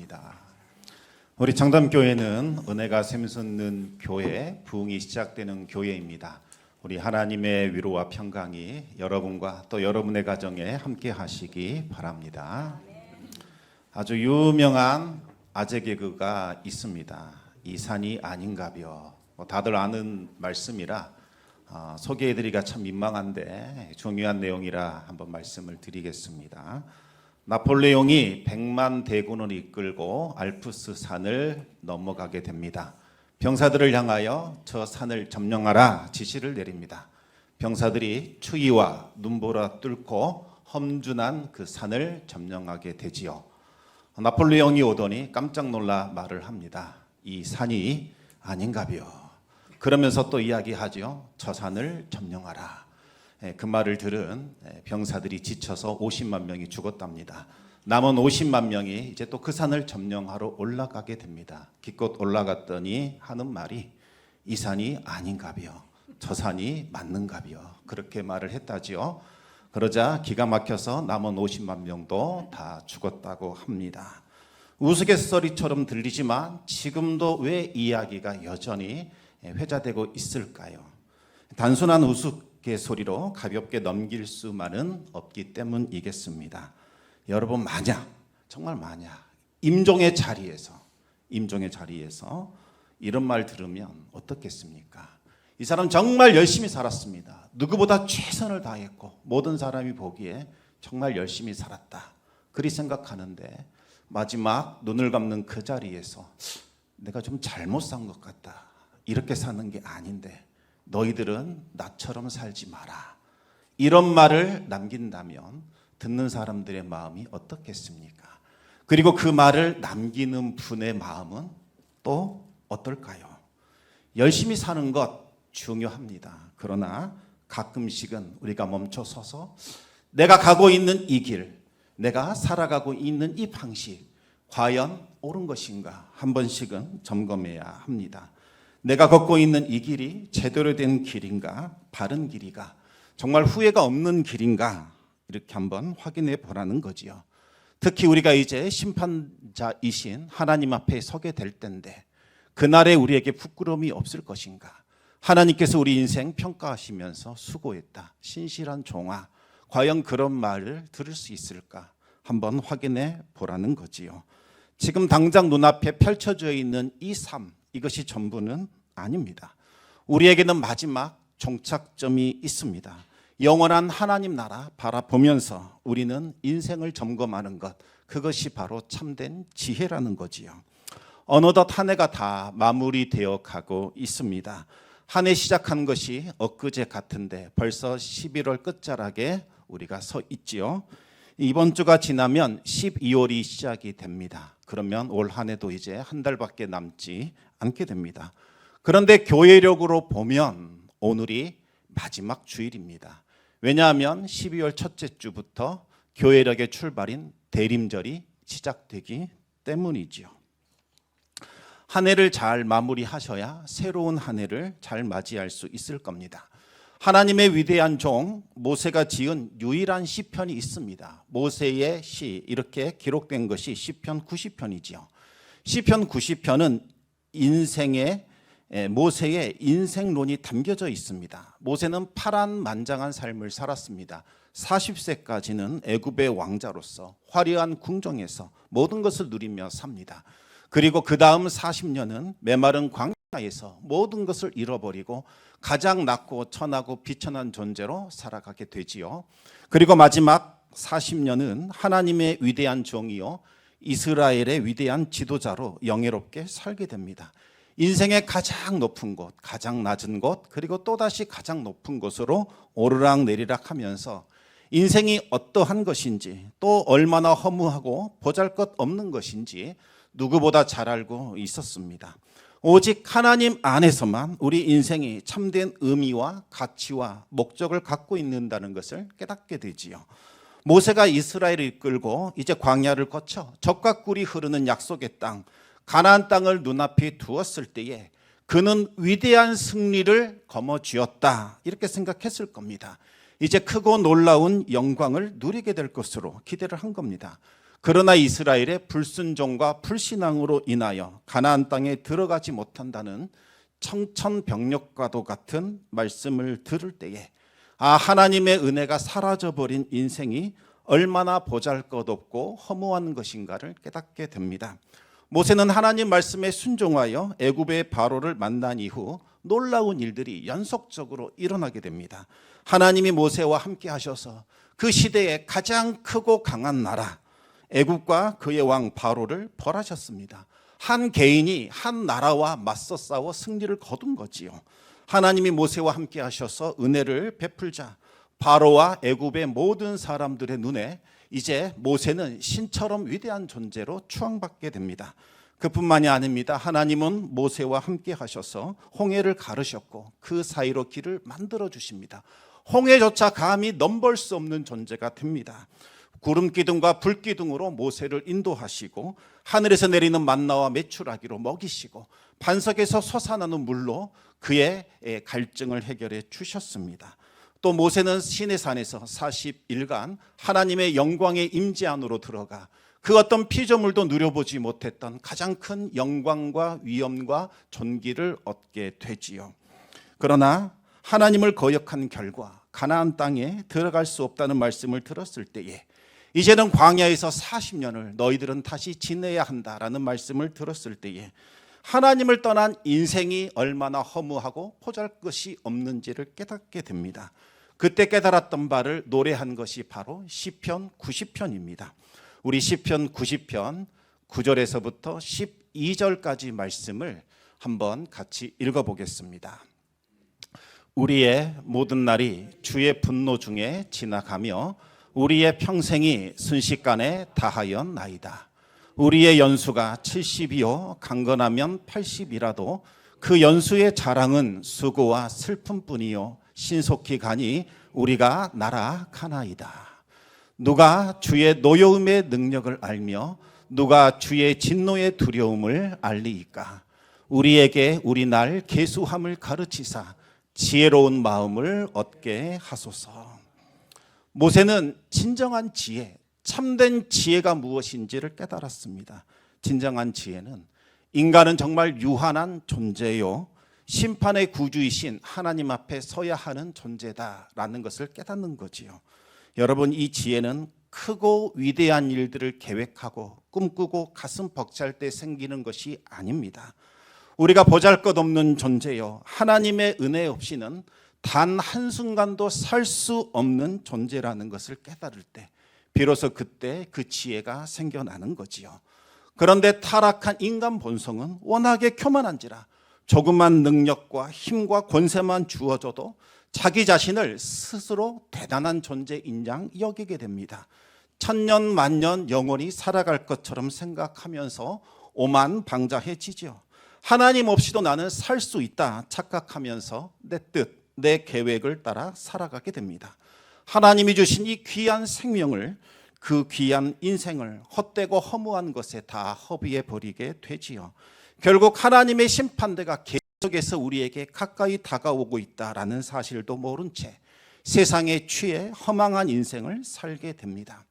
감사합니다. 우리 청담교회는 은혜가 샘솟는 교회, 부흥이 시작되는 교회입니다. 우리 하나님의 위로와 평강이 여러분과 또 여러분의 가정에 함께 하시기 바랍니다. 아주 유명한 아재 개그가 있습니다. 이 산이 아닌가벼. 다들 아는 말씀이라 소개해드리기가 참 민망한데 중요한 내용이라 한번 말씀을 드리겠습니다. 나폴레옹이 100만 대군을 이끌고 알프스 산을 넘어가게 됩니다. 병사들을 향하여 저 산을 점령하라 지시를 내립니다. 병사들이 추위와 눈보라 뚫고 험준한 그 산을 점령하게 되지요. 나폴레옹이 오더니 깜짝 놀라 말을 합니다. 이 산이 아닌가벼. 그러면서 또 이야기하죠. 저 산을 점령하라. 그 말을 들은 병사들이 지쳐서 50만 명이 죽었답니다. 남은 50만 명이 이제 또 그 산을 점령하러 올라가게 됩니다. 기껏 올라갔더니 하는 말이 이 산이 아닌가벼. 저 산이 맞는가벼. 그렇게 말을 했다지요. 그러자 기가 막혀서 남은 50만 명도 다 죽었다고 합니다. 우스갯소리처럼 들리지만 지금도 왜 이야기가 여전히 회자되고 있을까요? 단순한 우스갯소리로 가볍게 넘길 수만은 없기 때문이겠습니다. 여러분 만약 정말 만약 임종의 자리에서 이런 말 들으면 어떻겠습니까? 이 사람 정말 열심히 살았습니다. 누구보다 최선을 다했고 모든 사람이 보기에 정말 열심히 살았다. 그리 생각하는데 마지막 눈을 감는 그 자리에서 내가 좀 잘못 산 것 같다. 이렇게 사는 게 아닌데 너희들은 나처럼 살지 마라. 이런 말을 남긴다면 듣는 사람들의 마음이 어떻겠습니까? 그리고 그 말을 남기는 분의 마음은 또 어떨까요? 열심히 사는 것 중요합니다. 그러나 가끔씩은 우리가 멈춰서서 내가 가고 있는 이 길, 내가 살아가고 있는 이 방식 과연 옳은 것인가 한 번씩은 점검해야 합니다. 내가 걷고 있는 이 길이 제대로 된 길인가, 바른 길이가, 정말 후회가 없는 길인가 이렇게 한번 확인해 보라는 거지요. 특히 우리가 이제 심판자이신 하나님 앞에 서게 될 텐데 그날에 우리에게 부끄러움이 없을 것인가? 하나님께서 우리 인생 평가하시면서 수고했다, 신실한 종아, 과연 그런 말을 들을 수 있을까? 한번 확인해 보라는 거지요. 지금 당장 눈앞에 펼쳐져 있는 이 삶, 이것이 전부는 아닙니다. 우리에게는 마지막 종착점이 있습니다. 영원한 하나님 나라 바라보면서 우리는 인생을 점검하는 것, 그것이 바로 참된 지혜라는 거지요. 어느덧 한 해가 다 마무리되어 가고 있습니다. 한 해 시작한 것이 엊그제 같은데 벌써 11월 끝자락에 우리가 서 있지요. 이번 주가 지나면 12월이 시작이 됩니다. 그러면 올 한 해도 이제 한 달밖에 남지 않게 됩니다. 그런데 교회력으로 보면 오늘이 마지막 주일입니다. 왜냐하면 12월 첫째 주부터 교회력의 출발인 대림절이 시작되기 때문이지요. 한 해를 잘 마무리하셔야 새로운 한 해를 잘 맞이할 수 있을 겁니다. 하나님의 위대한 종 모세가 지은 유일한 시편이 있습니다. 모세의 시, 이렇게 기록된 것이 시편 90편이지요. 시편 90편은 모세의 인생론이 담겨져 있습니다. 모세는 파란만장한 삶을 살았습니다. 40세까지는 애굽의 왕자로서 화려한 궁정에서 모든 것을 누리며 삽니다. 그리고 그 다음 40년은 메마른 광야에서 모든 것을 잃어버리고 가장 낮고 천하고 비천한 존재로 살아가게 되지요. 그리고 마지막 40년은 하나님의 위대한 종이요 이스라엘의 위대한 지도자로 영예롭게 살게 됩니다. 인생의 가장 높은 곳, 가장 낮은 곳, 그리고 또다시 가장 높은 곳으로 오르락내리락 하면서 인생이 어떠한 것인지, 또 얼마나 허무하고 보잘것없는 것인지 누구보다 잘 알고 있었습니다. 오직 하나님 안에서만 우리 인생이 참된 의미와 가치와 목적을 갖고 있는다는 것을 깨닫게 되지요. 모세가 이스라엘을 이끌고 이제 광야를 거쳐 젖과 꿀이 흐르는 약속의 땅, 가나안 땅을 눈앞에 두었을 때에 그는 위대한 승리를 거머쥐었다, 이렇게 생각했을 겁니다. 이제 크고 놀라운 영광을 누리게 될 것으로 기대를 한 겁니다. 그러나 이스라엘의 불순종과 불신앙으로 인하여 가나안 땅에 들어가지 못한다는 청천벽력과도 같은 말씀을 들을 때에 하나님의 은혜가 사라져버린 인생이 얼마나 보잘것없고 허무한 것인가를 깨닫게 됩니다. 모세는 하나님 말씀에 순종하여 애굽의 바로를 만난 이후 놀라운 일들이 연속적으로 일어나게 됩니다. 하나님이 모세와 함께 하셔서 그 시대에 가장 크고 강한 나라 애굽과 그의 왕 바로를 벌하셨습니다. 한 개인이 한 나라와 맞서 싸워 승리를 거둔 거지요. 하나님이 모세와 함께 하셔서 은혜를 베풀자 바로와 애굽의 모든 사람들의 눈에 이제 모세는 신처럼 위대한 존재로 추앙받게 됩니다. 그뿐만이 아닙니다. 하나님은 모세와 함께 하셔서 홍해를 가르셨고 그 사이로 길을 만들어 주십니다. 홍해조차 감히 넘볼 수 없는 존재가 됩니다. 구름 기둥과 불 기둥으로 모세를 인도하시고 하늘에서 내리는 만나와 메추라기로 먹이시고 반석에서 솟아나는 물로 그의 갈증을 해결해 주셨습니다. 또 모세는 시내산에서 40일간 하나님의 영광의 임재 안으로 들어가 그 어떤 피조물도 누려보지 못했던 가장 큰 영광과 위엄과 존귀를 얻게 되지요. 그러나 하나님을 거역한 결과 가나안 땅에 들어갈 수 없다는 말씀을 들었을 때에 이제는 광야에서 40년을 너희들은 다시 지내야 한다라는 말씀을 들었을 때에 하나님을 떠난 인생이 얼마나 허무하고 보잘것이 없는지를 깨닫게 됩니다. 그때 깨달았던 바를 노래한 것이 바로 시편 90편입니다. 우리 시편 90편 9절에서부터 12절까지 말씀을 한번 같이 읽어보겠습니다. 우리의 모든 날이 주의 분노 중에 지나가며 우리의 평생이 순식간에 다하였나이다. 우리의 연수가 70이요 강건하면 80이라도 그 연수의 자랑은 수고와 슬픔뿐이요 신속히 가니 우리가 날아가나이다. 누가 주의 노여움의 능력을 알며 누가 주의 진노의 두려움을 알리이까. 우리에게 우리 날 계수함을 가르치사 지혜로운 마음을 얻게 하소서. 모세는 진정한 지혜, 참된 지혜가 무엇인지를 깨달았습니다. 진정한 지혜는 인간은 정말 유한한 존재요 심판의 구주이신 하나님 앞에 서야 하는 존재다라는 것을 깨닫는 거지요. 여러분, 이 지혜는 크고 위대한 일들을 계획하고 꿈꾸고 가슴 벅찰 때 생기는 것이 아닙니다. 우리가 보잘것없는 존재요 하나님의 은혜 없이는 단 한순간도 살 수 없는 존재라는 것을 깨달을 때 비로소 그때 그 지혜가 생겨나는 거지요. 그런데 타락한 인간 본성은 워낙에 교만한지라 조그만 능력과 힘과 권세만 주어져도 자기 자신을 스스로 대단한 존재인 양 여기게 됩니다. 천년 만년 영원히 살아갈 것처럼 생각하면서 오만방자해지죠. 하나님 없이도 나는 살 수 있다 착각하면서 내 뜻, 내 계획을 따라 살아가게 됩니다. 하나님이 주신 이 귀한 생명을, 그 귀한 인생을 헛되고 허무한 것에 다 허비해 버리게 되지요. 결국 하나님의 심판대가 계속해서 우리에게 가까이 다가오고 있다라는 사실도 모른 채 세상에 취해 허망한 인생을 살게 됩니다.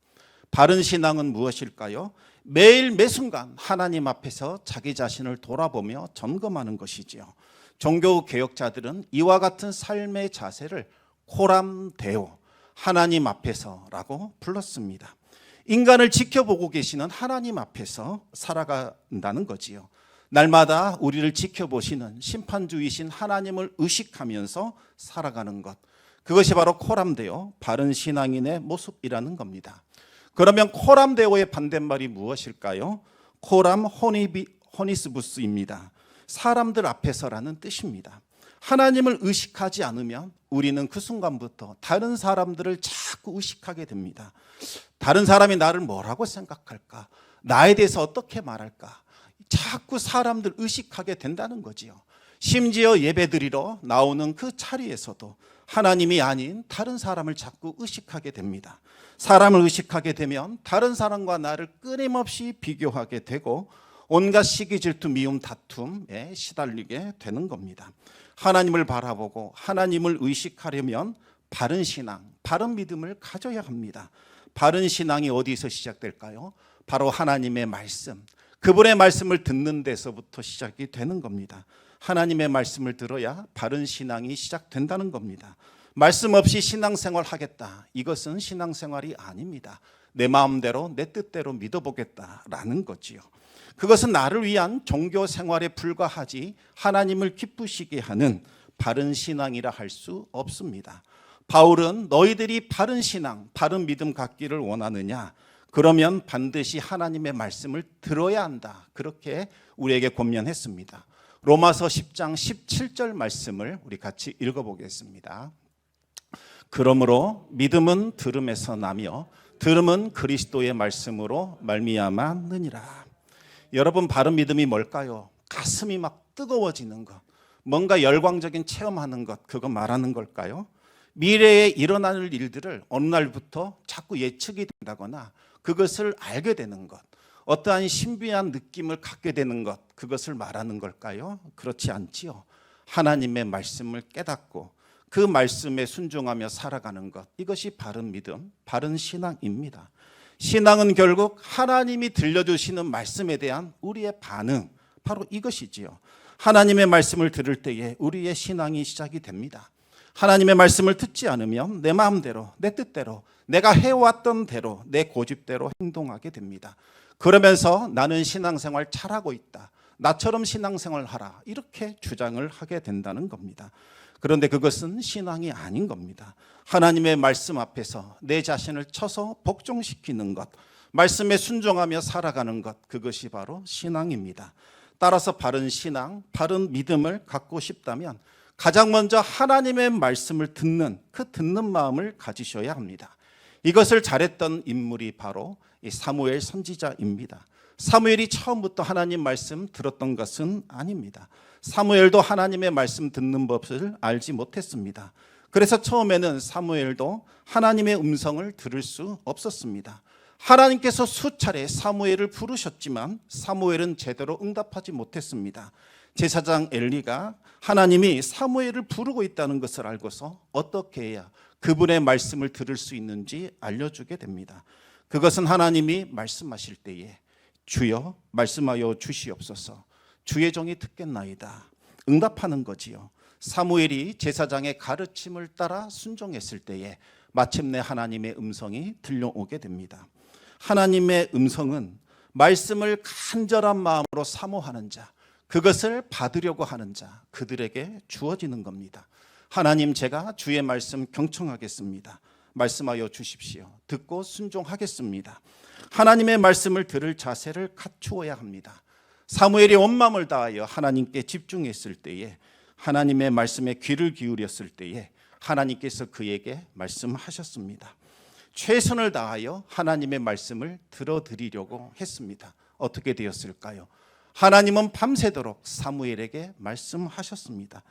바른 신앙은 무엇일까요? 매일 매순간 하나님 앞에서 자기 자신을 돌아보며 점검하는 것이지요. 종교 개혁자들은 이와 같은 삶의 자세를 코람데오, 하나님 앞에서라고 불렀습니다. 인간을 지켜보고 계시는 하나님 앞에서 살아간다는 거지요. 날마다 우리를 지켜보시는 심판주이신 하나님을 의식하면서 살아가는 것, 그것이 바로 코람데오, 바른 신앙인의 모습이라는 겁니다. 그러면 코람데오의 반대말이 무엇일까요? 코람 호니스부스입니다. 사람들 앞에서라는 뜻입니다. 하나님을 의식하지 않으면 우리는 그 순간부터 다른 사람들을 자꾸 의식하게 됩니다. 다른 사람이 나를 뭐라고 생각할까? 나에 대해서 어떻게 말할까? 자꾸 사람들 의식하게 된다는 거지요. 심지어 예배드리러 나오는 그 자리에서도 하나님이 아닌 다른 사람을 자꾸 의식하게 됩니다. 사람을 의식하게 되면 다른 사람과 나를 끊임없이 비교하게 되고 온갖 시기, 질투, 미움, 다툼에 시달리게 되는 겁니다. 하나님을 바라보고 하나님을 의식하려면 바른 신앙, 바른 믿음을 가져야 합니다. 바른 신앙이 어디서 시작될까요? 바로 하나님의 말씀, 그분의 말씀을 듣는 데서부터 시작이 되는 겁니다. 하나님의 말씀을 들어야 바른 신앙이 시작된다는 겁니다. 말씀 없이 신앙생활 하겠다, 이것은 신앙생활이 아닙니다. 내 마음대로 내 뜻대로 믿어보겠다라는 거지요. 그것은 나를 위한 종교 생활에 불과하지 하나님을 기쁘시게 하는 바른 신앙이라 할 수 없습니다. 바울은 너희들이 바른 신앙, 바른 믿음 갖기를 원하느냐? 그러면 반드시 하나님의 말씀을 들어야 한다, 그렇게 우리에게 권면했습니다. 로마서 10장 17절 말씀을 우리 같이 읽어보겠습니다. 그러므로 믿음은 들음에서 나며 들음은 그리스도의 말씀으로 말미암았느니라. 여러분, 바른 믿음이 뭘까요? 가슴이 막 뜨거워지는 것, 뭔가 열광적인 체험하는 것, 그거 말하는 걸까요? 미래에 일어날 일들을 어느 날부터 자꾸 예측이 된다거나 그것을 알게 되는 것, 어떠한 신비한 느낌을 갖게 되는 것, 그것을 말하는 걸까요? 그렇지 않지요. 하나님의 말씀을 깨닫고 그 말씀에 순종하며 살아가는 것, 이것이 바른 믿음, 바른 신앙입니다. 신앙은 결국 하나님이 들려주시는 말씀에 대한 우리의 반응, 바로 이것이지요. 하나님의 말씀을 들을 때에 우리의 신앙이 시작이 됩니다. 하나님의 말씀을 듣지 않으면 내 마음대로, 내 뜻대로, 내가 해왔던 대로, 내 고집대로 행동하게 됩니다. 그러면서 나는 신앙생활 잘하고 있다, 나처럼 신앙생활 하라, 이렇게 주장을 하게 된다는 겁니다. 그런데 그것은 신앙이 아닌 겁니다. 하나님의 말씀 앞에서 내 자신을 쳐서 복종시키는 것, 말씀에 순종하며 살아가는 것, 그것이 바로 신앙입니다. 따라서 바른 신앙, 바른 믿음을 갖고 싶다면 가장 먼저 하나님의 말씀을 듣는 그 듣는 마음을 가지셔야 합니다. 이것을 잘했던 인물이 바로 이 사무엘 선지자입니다. 사무엘이 처음부터 하나님 말씀 들었던 것은 아닙니다. 사무엘도 하나님의 말씀 듣는 법을 알지 못했습니다. 그래서 처음에는 사무엘도 하나님의 음성을 들을 수 없었습니다. 하나님께서 수차례 사무엘을 부르셨지만 사무엘은 제대로 응답하지 못했습니다. 제사장 엘리가 하나님이 사무엘을 부르고 있다는 것을 알고서 어떻게 해야 그분의 말씀을 들을 수 있는지 알려주게 됩니다. 그것은 하나님이 말씀하실 때에 주여 말씀하여 주시옵소서, 주의 종이 듣겠나이다, 응답하는 거지요. 사무엘이 제사장의 가르침을 따라 순종했을 때에 마침내 하나님의 음성이 들려오게 됩니다. 하나님의 음성은 말씀을 간절한 마음으로 사모하는 자, 그것을 받으려고 하는 자, 그들에게 주어지는 겁니다. 하나님, 제가 주의 말씀 경청하겠습니다. 말씀하여 주십시오. 듣고 순종하겠습니다. 하나님의 말씀을 들을 자세를 갖추어야 합니다. 사무엘이 온 마음을 다하여 하나님께 집중했을 때에, 하나님의 말씀에 귀를 기울였을 때에 하나님께서 그에게 말씀하셨습니다. 최선을 다하여 하나님의 말씀을 들어드리려고 했습니다. 어떻게 되었을까요? 하나님은 밤새도록 사무엘에게 말씀하셨습니다.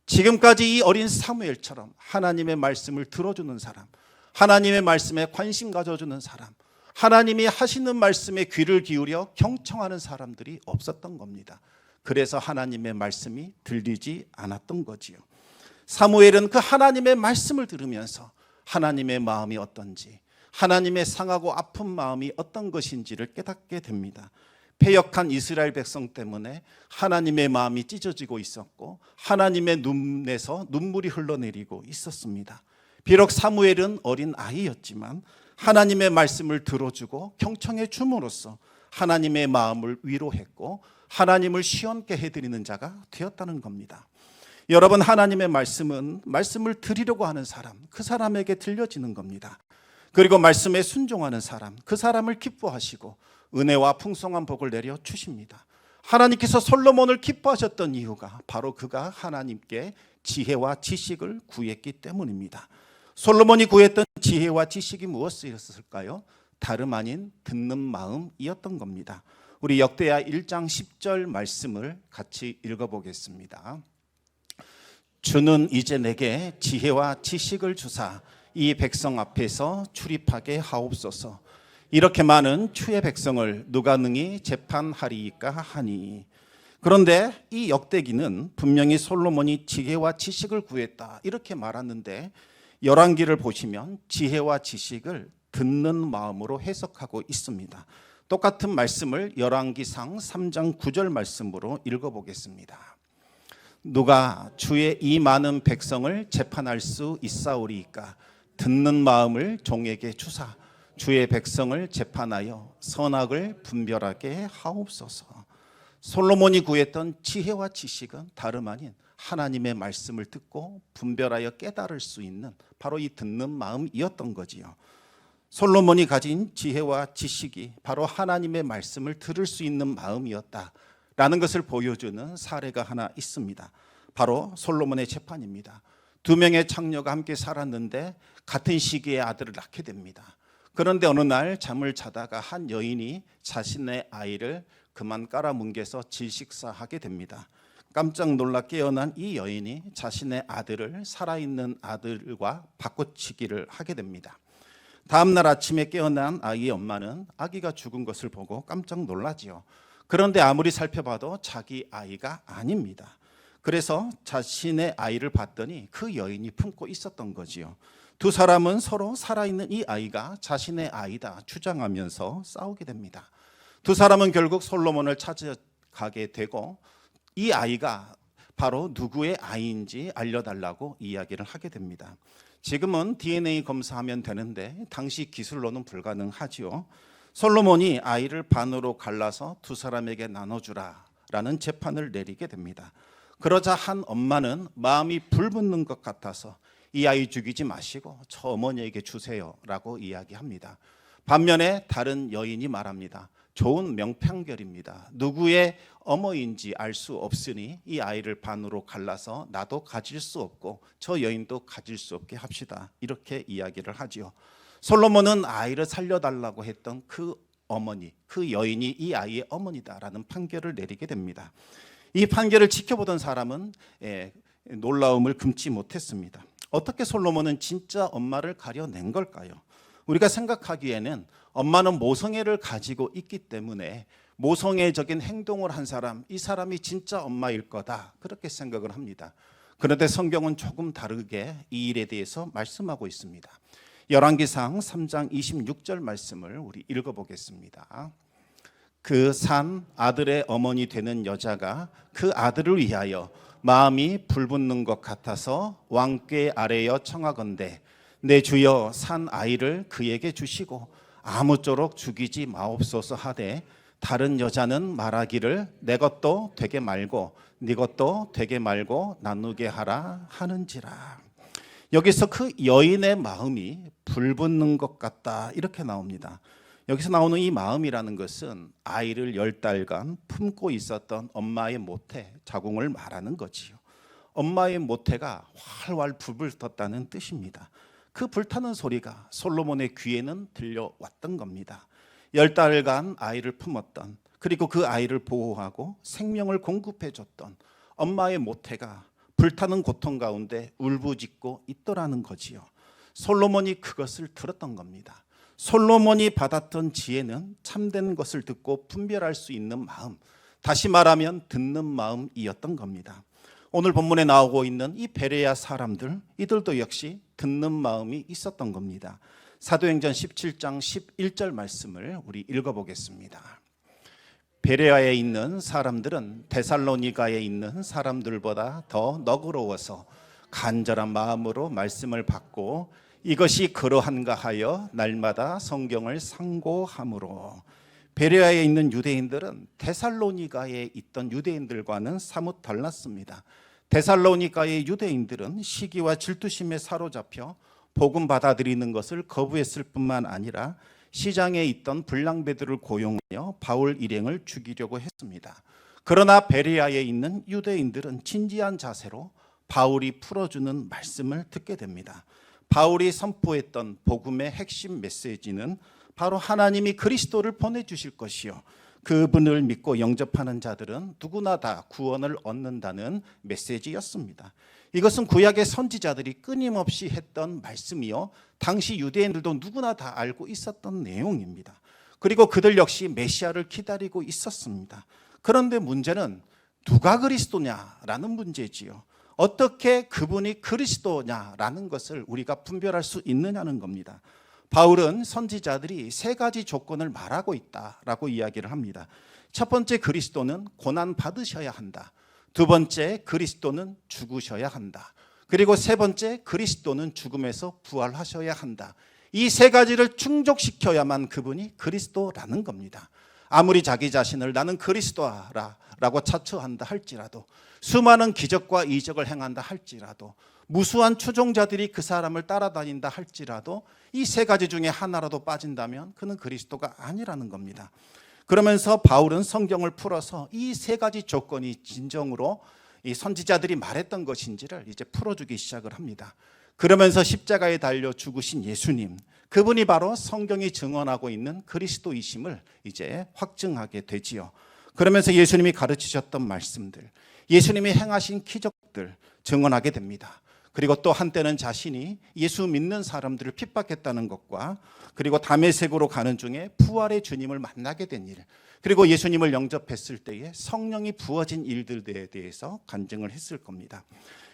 지금까지 이 어린 사무엘처럼 하나님의 말씀을 들어주는 사람, 하나님의 말씀에 관심 가져주는 사람, 하나님이 하시는 말씀에 귀를 기울여 경청하는 사람들이 없었던 겁니다. 그래서 하나님의 말씀이 들리지 않았던 거지요. 사무엘은 그 하나님의 말씀을 들으면서 하나님의 마음이 어떤지, 하나님의 상하고 아픈 마음이 어떤 것인지를 깨닫게 됩니다. 패역한 이스라엘 백성 때문에 하나님의 마음이 찢어지고 있었고 하나님의 눈에서 눈물이 흘러내리고 있었습니다. 비록 사무엘은 어린 아이였지만 하나님의 말씀을 들어주고 경청해 줌으로써 하나님의 마음을 위로했고 하나님을 시원케 해드리는 자가 되었다는 겁니다. 여러분, 하나님의 말씀은 말씀을 드리려고 하는 사람, 그 사람에게 들려지는 겁니다. 그리고 말씀에 순종하는 사람, 그 사람을 기뻐하시고 은혜와 풍성한 복을 내려 주십니다. 하나님께서 솔로몬을 기뻐하셨던 이유가 바로 그가 하나님께 지혜와 지식을 구했기 때문입니다. 솔로몬이 구했던 지혜와 지식이 무엇이었을까요? 다름 아닌 듣는 마음이었던 겁니다. 우리 역대하 1장 10절 말씀을 같이 읽어보겠습니다. 주는 이제 내게 지혜와 지식을 주사 이 백성 앞에서 출입하게 하옵소서. 이렇게 많은 주의 백성을 누가 능히 재판하리이까 하니. 그런데 이 역대기는 분명히 솔로몬이 지혜와 지식을 구했다 이렇게 말하는데, 열왕기를 보시면 지혜와 지식을 듣는 마음으로 해석하고 있습니다. 똑같은 말씀을 열왕기상 3장 9절 말씀으로 읽어보겠습니다. 누가 주의 이 많은 백성을 재판할 수 있사오리이까 듣는 마음을 종에게 주사 주의 백성을 재판하여 선악을 분별하게 하옵소서. 솔로몬이 구했던 지혜와 지식은 다름 아닌 하나님의 말씀을 듣고 분별하여 깨달을 수 있는 바로 이 듣는 마음이었던 거지요. 솔로몬이 가진 지혜와 지식이 바로 하나님의 말씀을 들을 수 있는 마음이었다라는 것을 보여주는 사례가 하나 있습니다. 바로 솔로몬의 재판입니다. 두 명의 창녀가 함께 살았는데 같은 시기에 아들을 낳게 됩니다. 그런데 어느 날 잠을 자다가 한 여인이 자신의 아이를 그만 깔아뭉개서 질식사하게 됩니다. 깜짝 놀라 깨어난 이 여인이 자신의 아들을 살아있는 아들과 바꿔치기를 하게 됩니다. 다음 날 아침에 깨어난 아이의 엄마는 아기가 죽은 것을 보고 깜짝 놀라지요. 그런데 아무리 살펴봐도 자기 아이가 아닙니다. 그래서 자신의 아이를 봤더니 그 여인이 품고 있었던 거지요. 두 사람은 서로 살아있는 이 아이가 자신의 아이다 주장하면서 싸우게 됩니다. 두 사람은 결국 솔로몬을 찾아가게 되고 이 아이가 바로 누구의 아이인지 알려달라고 이야기를 하게 됩니다. 지금은 DNA 검사하면 되는데 당시 기술로는 불가능하지요. 솔로몬이 아이를 반으로 갈라서 두 사람에게 나눠주라라는 재판을 내리게 됩니다. 그러자 한 엄마는 마음이 불붙는 것 같아서 이 아이 죽이지 마시고 저 어머니에게 주세요라고 이야기합니다. 반면에 다른 여인이 말합니다. 좋은 명판결입니다. 누구의 어머니인지 알 수 없으니 이 아이를 반으로 갈라서 나도 가질 수 없고 저 여인도 가질 수 없게 합시다. 이렇게 이야기를 하지요. 솔로몬은 아이를 살려달라고 했던 그 어머니, 그 여인이 이 아이의 어머니다라는 판결을 내리게 됩니다. 이 판결을 지켜보던 사람은 놀라움을 금치 못했습니다. 어떻게 솔로몬은 진짜 엄마를 가려낸 걸까요? 우리가 생각하기에는 엄마는 모성애를 가지고 있기 때문에 모성애적인 행동을 한 사람, 이 사람이 진짜 엄마일 거다 그렇게 생각을 합니다. 그런데 성경은 조금 다르게 이 일에 대해서 말씀하고 있습니다. 열왕기상 3장 26절 말씀을 우리 읽어보겠습니다. 그 산 아들의 어머니 되는 여자가 그 아들을 위하여 마음이 불붙는 것 같아서 왕께 아뢰어 청하건대 내 주여 산 아이를 그에게 주시고 아무쪼록 죽이지 마옵소서 하되 다른 여자는 말하기를 내 것도 되게 말고 네 것도 되게 말고 나누게 하라 하는지라. 여기서 그 여인의 마음이 불붙는 것 같다 이렇게 나옵니다. 여기서 나오는 이 마음이라는 것은 아이를 10달간 품고 있었던 엄마의 모태, 자궁을 말하는 거지요. 엄마의 모태가 활활 불붙었다는 뜻입니다. 그 불타는 소리가 솔로몬의 귀에는 들려왔던 겁니다. 10달간 아이를 품었던, 그리고 그 아이를 보호하고 생명을 공급해줬던 엄마의 모태가 불타는 고통 가운데 울부짖고 있더라는 거지요. 솔로몬이 그것을 들었던 겁니다. 솔로몬이 받았던 지혜는 참된 것을 듣고 분별할 수 있는 마음, 다시 말하면 듣는 마음이었던 겁니다. 오늘 본문에 나오고 있는 이 베레아 사람들, 이들도 역시 듣는 마음이 있었던 겁니다. 사도행전 17장 11절 말씀을 우리 읽어보겠습니다. 베레아에 있는 사람들은 데살로니가에 있는 사람들보다 더 너그러워서 간절한 마음으로 말씀을 받고 이것이 그러한가 하여 날마다 성경을 상고함으로. 베레아에 있는 유대인들은 데살로니가에 있던 유대인들과는 사뭇 달랐습니다. 데살로니가의 유대인들은 시기와 질투심에 사로잡혀 복음 받아들이는 것을 거부했을 뿐만 아니라 시장에 있던 불량배들을 고용하여 바울 일행을 죽이려고 했습니다. 그러나 베레아에 있는 유대인들은 진지한 자세로 바울이 풀어주는 말씀을 듣게 됩니다. 바울이 선포했던 복음의 핵심 메시지는 바로 하나님이 그리스도를 보내주실 것이요 그분을 믿고 영접하는 자들은 누구나 다 구원을 얻는다는 메시지였습니다. 이것은 구약의 선지자들이 끊임없이 했던 말씀이요 당시 유대인들도 누구나 다 알고 있었던 내용입니다. 그리고 그들 역시 메시아를 기다리고 있었습니다. 그런데 문제는 누가 그리스도냐라는 문제지요. 어떻게 그분이 그리스도냐라는 것을 우리가 분별할 수 있느냐는 겁니다. 바울은 선지자들이 세 가지 조건을 말하고 있다라고 이야기를 합니다. 첫 번째, 그리스도는 고난 받으셔야 한다. 두 번째, 그리스도는 죽으셔야 한다. 그리고 세 번째, 그리스도는 죽음에서 부활하셔야 한다. 이 세 가지를 충족시켜야만 그분이 그리스도라는 겁니다. 아무리 자기 자신을 나는 그리스도라고 자처한다 할지라도, 수많은 기적과 이적을 행한다 할지라도, 무수한 추종자들이 그 사람을 따라다닌다 할지라도 이 세 가지 중에 하나라도 빠진다면 그는 그리스도가 아니라는 겁니다. 그러면서 바울은 성경을 풀어서 이 세 가지 조건이 진정으로 이 선지자들이 말했던 것인지를 이제 풀어주기 시작을 합니다. 그러면서 십자가에 달려 죽으신 예수님, 그분이 바로 성경이 증언하고 있는 그리스도이심을 이제 확증하게 되지요. 그러면서 예수님이 가르치셨던 말씀들, 예수님이 행하신 기적들 증언하게 됩니다. 그리고 또 한때는 자신이 예수 믿는 사람들을 핍박했다는 것과, 그리고 다메섹으로 가는 중에 부활의 주님을 만나게 된 일, 그리고 예수님을 영접했을 때에 성령이 부어진 일들에 대해서 간증을 했을 겁니다.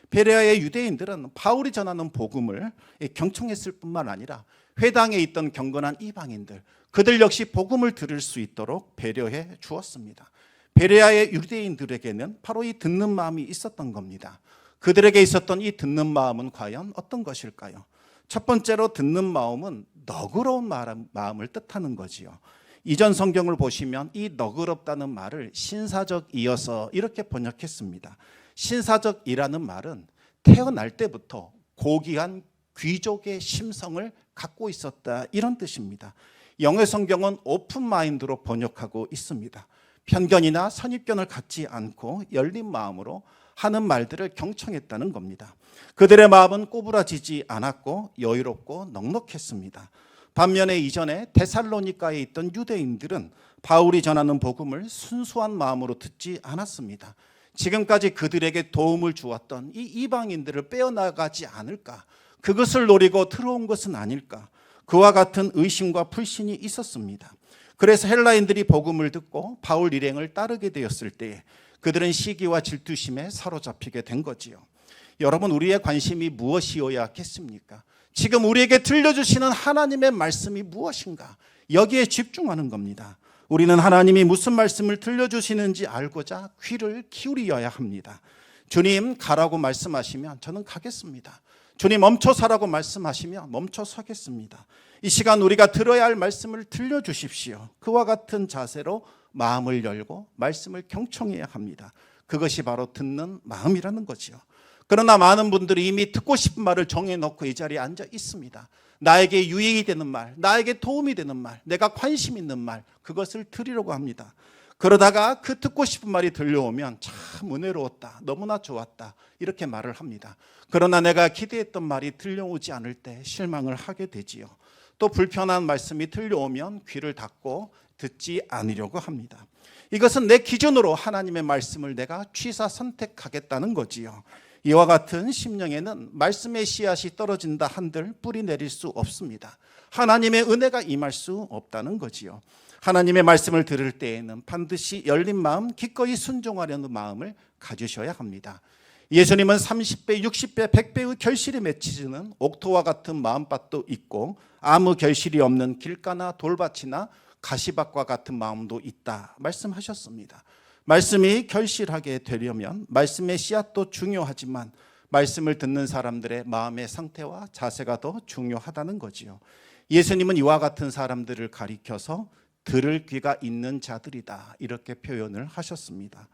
베레아의 유대인들은 바울이 전하는 복음을 경청했을 뿐만 아니라 회당에 있던 경건한 이방인들, 그들 역시 복음을 들을 수 있도록 배려해 주었습니다. 베레아의 유대인들에게는 바로 이 듣는 마음이 있었던 겁니다. 그들에게 있었던 이 듣는 마음은 과연 어떤 것일까요? 첫 번째로 듣는 마음은 너그러운 마음을 뜻하는 거지요. 이전 성경을 보시면 이 너그럽다는 말을 신사적이어서 이렇게 번역했습니다. 신사적이라는 말은 태어날 때부터 고귀한 귀족의 심성을 갖고 있었다, 이런 뜻입니다. 영어 성경은 오픈 마인드로 번역하고 있습니다. 편견이나 선입견을 갖지 않고 열린 마음으로 하는 말들을 경청했다는 겁니다. 그들의 마음은 꼬부라지지 않았고 여유롭고 넉넉했습니다. 반면에 이전에 데살로니가에 있던 유대인들은 바울이 전하는 복음을 순수한 마음으로 듣지 않았습니다. 지금까지 그들에게 도움을 주었던 이 이방인들을 빼어나가지 않을까, 그것을 노리고 들어온 것은 아닐까, 그와 같은 의심과 불신이 있었습니다. 그래서 헬라인들이 복음을 듣고 바울 일행을 따르게 되었을 때 그들은 시기와 질투심에 사로잡히게 된 거지요. 여러분, 우리의 관심이 무엇이어야겠습니까? 지금 우리에게 들려주시는 하나님의 말씀이 무엇인가? 여기에 집중하는 겁니다. 우리는 하나님이 무슨 말씀을 들려주시는지 알고자 귀를 기울여야 합니다. 주님, 가라고 말씀하시면 저는 가겠습니다. 주님, 멈춰서라고 말씀하시면 멈춰 서겠습니다. 이 시간 우리가 들어야 할 말씀을 들려주십시오. 그와 같은 자세로 마음을 열고 말씀을 경청해야 합니다. 그것이 바로 듣는 마음이라는 거지요. 그러나 많은 분들이 이미 듣고 싶은 말을 정해놓고 이 자리에 앉아 있습니다. 나에게 유익이 되는 말, 나에게 도움이 되는 말, 내가 관심 있는 말, 그것을 들으려고 합니다. 그러다가 그 듣고 싶은 말이 들려오면 참 은혜로웠다, 너무나 좋았다, 이렇게 말을 합니다. 그러나 내가 기대했던 말이 들려오지 않을 때 실망을 하게 되지요. 또 불편한 말씀이 들려오면 귀를 닫고 듣지 않으려고 합니다. 이것은 내 기준으로 하나님의 말씀을 내가 취사 선택하겠다는 거지요. 이와 같은 심령에는 말씀의 씨앗이 떨어진다 한들 뿌리 내릴 수 없습니다. 하나님의 은혜가 임할 수 없다는 거지요. 하나님의 말씀을 들을 때에는 반드시 열린 마음, 기꺼이 순종하려는 마음을 가지셔야 합니다. 예수님은 30배, 60배, 100배의 결실이 맺히는 옥토와 같은 마음밭도 있고 아무 결실이 없는 길가나 돌밭이나 가시밭과 같은 마음도 있다 말씀하셨습니다. 말씀이 결실하게 되려면 말씀의 씨앗도 중요하지만 말씀을 듣는 사람들의 마음의 상태와 자세가 더 중요하다는 거지요. 예수님은 이와 같은 사람들을 가리켜서 들을 귀가 있는 자들이다, 이렇게 표현을 하셨습니다.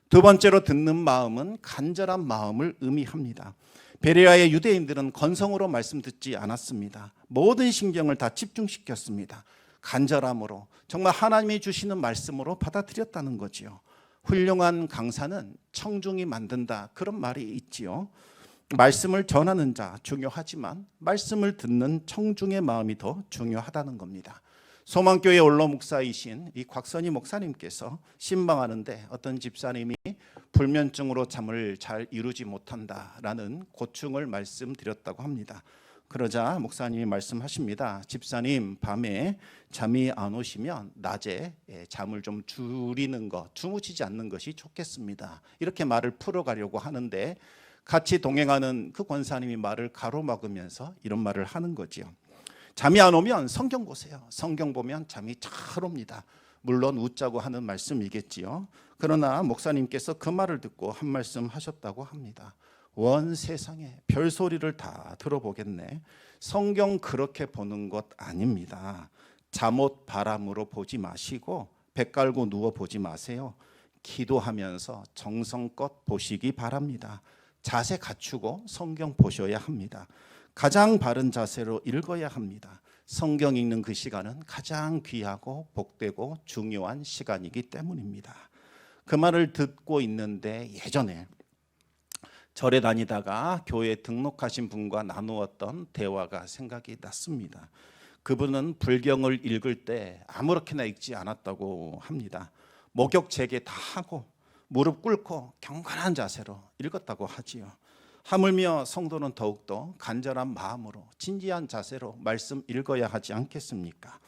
두 번째로 듣는 마음은 간절한 마음을 의미합니다. 베레아의 유대인들은 건성으로 말씀 듣지 않았습니다. 모든 신경을 다 집중시켰습니다. 간절함으로, 정말 하나님이 주시는 말씀으로 받아들였다는 거지요. 훌륭한 강사는 청중이 만든다, 그런 말이 있지요. 말씀을 전하는 자 중요하지만 말씀을 듣는 청중의 마음이 더 중요하다는 겁니다. 소망교회 원로 목사이신 이 곽선희 목사님께서 신방하는데 어떤 집사님이 불면증으로 잠을 잘 이루지 못한다라는 고충을 말씀드렸다고 합니다. 그러자 목사님이 말씀하십니다. 집사님, 밤에 잠이 안 오시면 낮에 잠을 좀 줄이는 것, 주무시지 않는 것이 좋겠습니다. 이렇게 말을 풀어가려고 하는데 같이 동행하는 그 권사님이 말을 가로막으면서 이런 말을 하는 거지요. 잠이 안 오면 성경 보세요. 성경 보면 잠이 잘 옵니다. 물론 웃자고 하는 말씀이겠지요. 그러나 목사님께서 그 말을 듣고 한 말씀 하셨다고 합니다. 원 세상에 별소리를 다 들어보겠네. 성경 그렇게 보는 것 아닙니다. 잠옷 바람으로 보지 마시고 배 깔고 누워 보지 마세요. 기도하면서 정성껏 보시기 바랍니다. 자세 갖추고 성경 보셔야 합니다. 가장 바른 자세로 읽어야 합니다. 성경 읽는 그 시간은 가장 귀하고 복되고 중요한 시간이기 때문입니다. 그 말을 듣고 있는데 예전에 절에 다니다가 교회에 등록하신 분과 나누었던 대화가 생각이 났습니다. 그분은 불경을 읽을 때 아무렇게나 읽지 않았다고 합니다. 목욕 재개 다 하고 무릎 꿇고 경건한 자세로 읽었다고 하지요. 하물며 성도는 더욱더 간절한 마음으로 진지한 자세로 말씀 읽어야 하지 않겠습니까?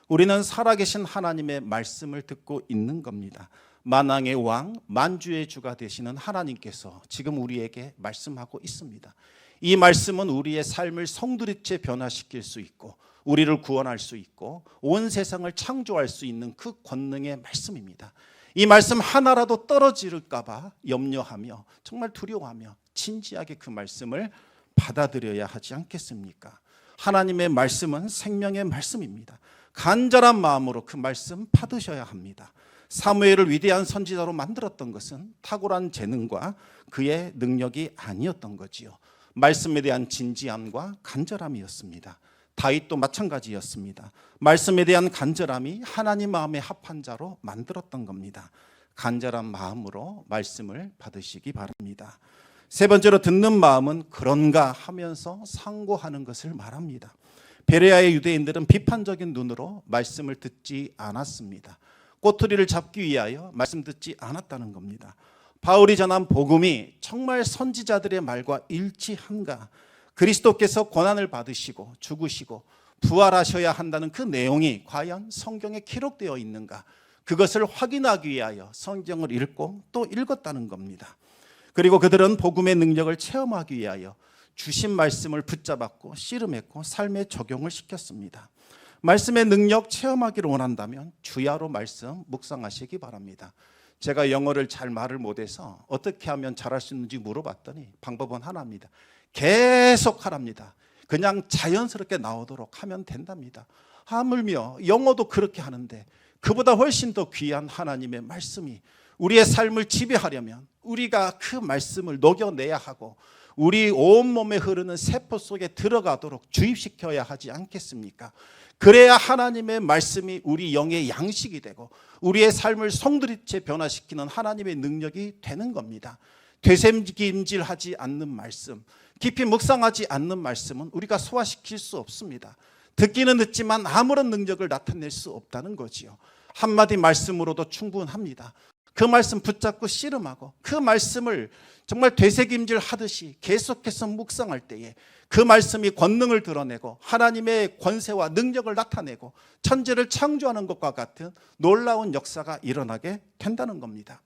우리는 살아계신 하나님의 말씀을 듣고 있는 겁니다. 만왕의 왕, 만주의 주가 되시는 하나님께서 지금 우리에게 말씀하고 있습니다. 이 말씀은 우리의 삶을 성두리째 변화시킬 수 있고 우리를 구원할 수 있고 온 세상을 창조할 수 있는 그 권능의 말씀입니다. 이 말씀 하나라도 떨어질까 봐 염려하며 정말 두려워하며 진지하게 그 말씀을 받아들여야 하지 않겠습니까? 하나님의 말씀은 생명의 말씀입니다. 간절한 마음으로 그 말씀 받으셔야 합니다. 사무엘을 위대한 선지자로 만들었던 것은 탁월한 재능과 그의 능력이 아니었던 거지요. 말씀에 대한 진지함과 간절함이었습니다. 다윗도 마찬가지였습니다. 말씀에 대한 간절함이 하나님 마음에 합한 자로 만들었던 겁니다. 간절한 마음으로 말씀을 받으시기 바랍니다. 세 번째로 듣는 마음은 그런가 하면서 상고하는 것을 말합니다. 베레아의 유대인들은 비판적인 눈으로 말씀을 듣지 않았습니다. 꼬투리를 잡기 위하여 말씀 듣지 않았다는 겁니다. 바울이 전한 복음이 정말 선지자들의 말과 일치한가? 그리스도께서 고난을 받으시고 죽으시고 부활하셔야 한다는 그 내용이 과연 성경에 기록되어 있는가? 그것을 확인하기 위하여 성경을 읽고 또 읽었다는 겁니다. 그리고 그들은 복음의 능력을 체험하기 위하여 주신 말씀을 붙잡았고 씨름했고 삶에 적용을 시켰습니다. 말씀의 능력 체험하기를 원한다면 주야로 말씀 묵상하시기 바랍니다. 제가 영어를 잘 말을 못해서 어떻게 하면 잘할 수 있는지 물어봤더니 방법은 하나입니다. 계속 하랍니다. 그냥 자연스럽게 나오도록 하면 된답니다. 하물며 영어도 그렇게 하는데 그보다 훨씬 더 귀한 하나님의 말씀이 우리의 삶을 지배하려면 우리가 그 말씀을 녹여내야 하고 우리 온몸에 흐르는 세포 속에 들어가도록 주입시켜야 하지 않겠습니까? 그래야 하나님의 말씀이 우리 영의 양식이 되고 우리의 삶을 송두리째 변화시키는 하나님의 능력이 되는 겁니다. 되새김질하지 않는 말씀, 깊이 묵상하지 않는 말씀은 우리가 소화시킬 수 없습니다. 듣기는 듣지만 아무런 능력을 나타낼 수 없다는 거지요. 한마디 말씀으로도 충분합니다. 그 말씀 붙잡고 씨름하고 그 말씀을 정말 되새김질 하듯이 계속해서 묵상할 때에 그 말씀이 권능을 드러내고 하나님의 권세와 능력을 나타내고 천지를 창조하는 것과 같은 놀라운 역사가 일어나게 된다는 겁니다.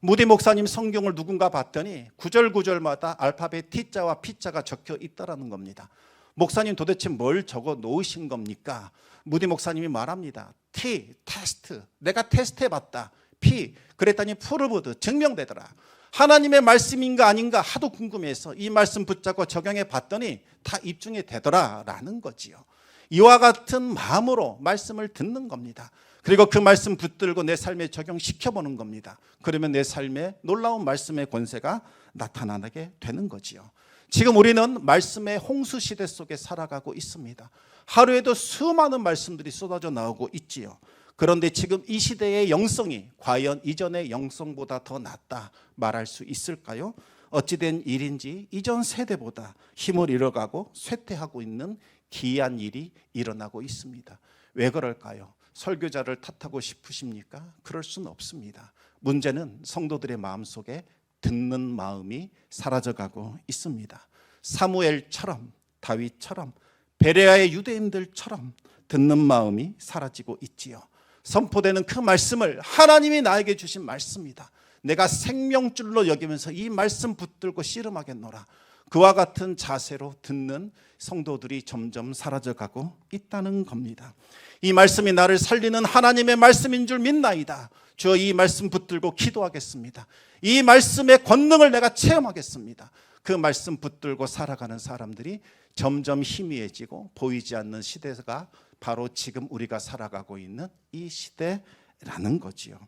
무디 목사님 성경을 누군가 봤더니 구절구절마다 알파벳 T자와 P자가 적혀 있다는 겁니다. 목사님 도대체 뭘 적어 놓으신 겁니까? 무디 목사님이 말합니다. T, 테스트, 내가 테스트해봤다. P, 그랬더니 프루브드, 증명되더라. 하나님의 말씀인가 아닌가 하도 궁금해서 이 말씀 붙잡고 적용해 봤더니 다 입증이 되더라라는 거지요. 이와 같은 마음으로 말씀을 듣는 겁니다. 그리고 그 말씀 붙들고 내 삶에 적용시켜보는 겁니다. 그러면 내 삶에 놀라운 말씀의 권세가 나타나게 되는 거지요. 지금 우리는 말씀의 홍수 시대 속에 살아가고 있습니다. 하루에도 수많은 말씀들이 쏟아져 나오고 있지요. 그런데 지금 이 시대의 영성이 과연 이전의 영성보다 더 낫다 말할 수 있을까요? 어찌된 일인지 이전 세대보다 힘을 잃어가고 쇠퇴하고 있는 기이한 일이 일어나고 있습니다. 왜 그럴까요? 설교자를 탓하고 싶으십니까? 그럴 수는 없습니다. 문제는 성도들의 마음속에 듣는 마음이 사라져가고 있습니다. 사무엘처럼 다윗처럼 베레아의 유대인들처럼 듣는 마음이 사라지고 있지요. 선포되는 그 말씀을 하나님이 나에게 주신 말씀이다. 내가 생명줄로 여기면서 이 말씀 붙들고 씨름하겠노라. 그와 같은 자세로 듣는 성도들이 점점 사라져가고 있다는 겁니다. 이 말씀이 나를 살리는 하나님의 말씀인 줄 믿나이다. 주여, 이 말씀 붙들고 기도하겠습니다. 이 말씀의 권능을 내가 체험하겠습니다. 그 말씀 붙들고 살아가는 사람들이 점점 희미해지고 보이지 않는 시대가 바로 지금 우리가 살아가고 있는 이 시대라는 거지요.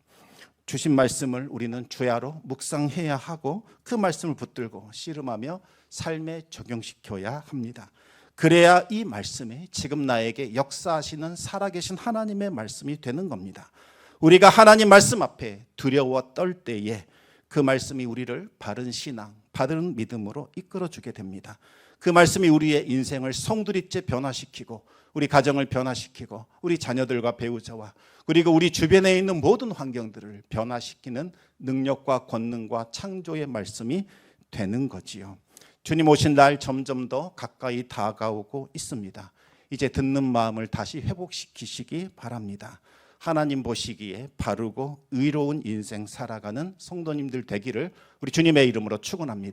주신 말씀을 우리는 주야로 묵상해야 하고 그 말씀을 붙들고 씨름하며 삶에 적용시켜야 합니다. 그래야 이 말씀이 지금 나에게 역사하시는 살아계신 하나님의 말씀이 되는 겁니다. 우리가 하나님 말씀 앞에 두려워 떨 때에 그 말씀이 우리를 바른 신앙, 바른 믿음으로 이끌어주게 됩니다. 그 말씀이 우리의 인생을 송두리째 변화시키고 우리 가정을 변화시키고 우리 자녀들과 배우자와 그리고 우리 주변에 있는 모든 환경들을 변화시키는 능력과 권능과 창조의 말씀이 되는 거지요. 주님 오신 날 점점 더 가까이 다가오고 있습니다. 이제 듣는 마음을 다시 회복시키시기 바랍니다. 하나님 보시기에 바르고 의로운 인생 살아가는 성도님들 되기를 우리 주님의 이름으로 축원합니다.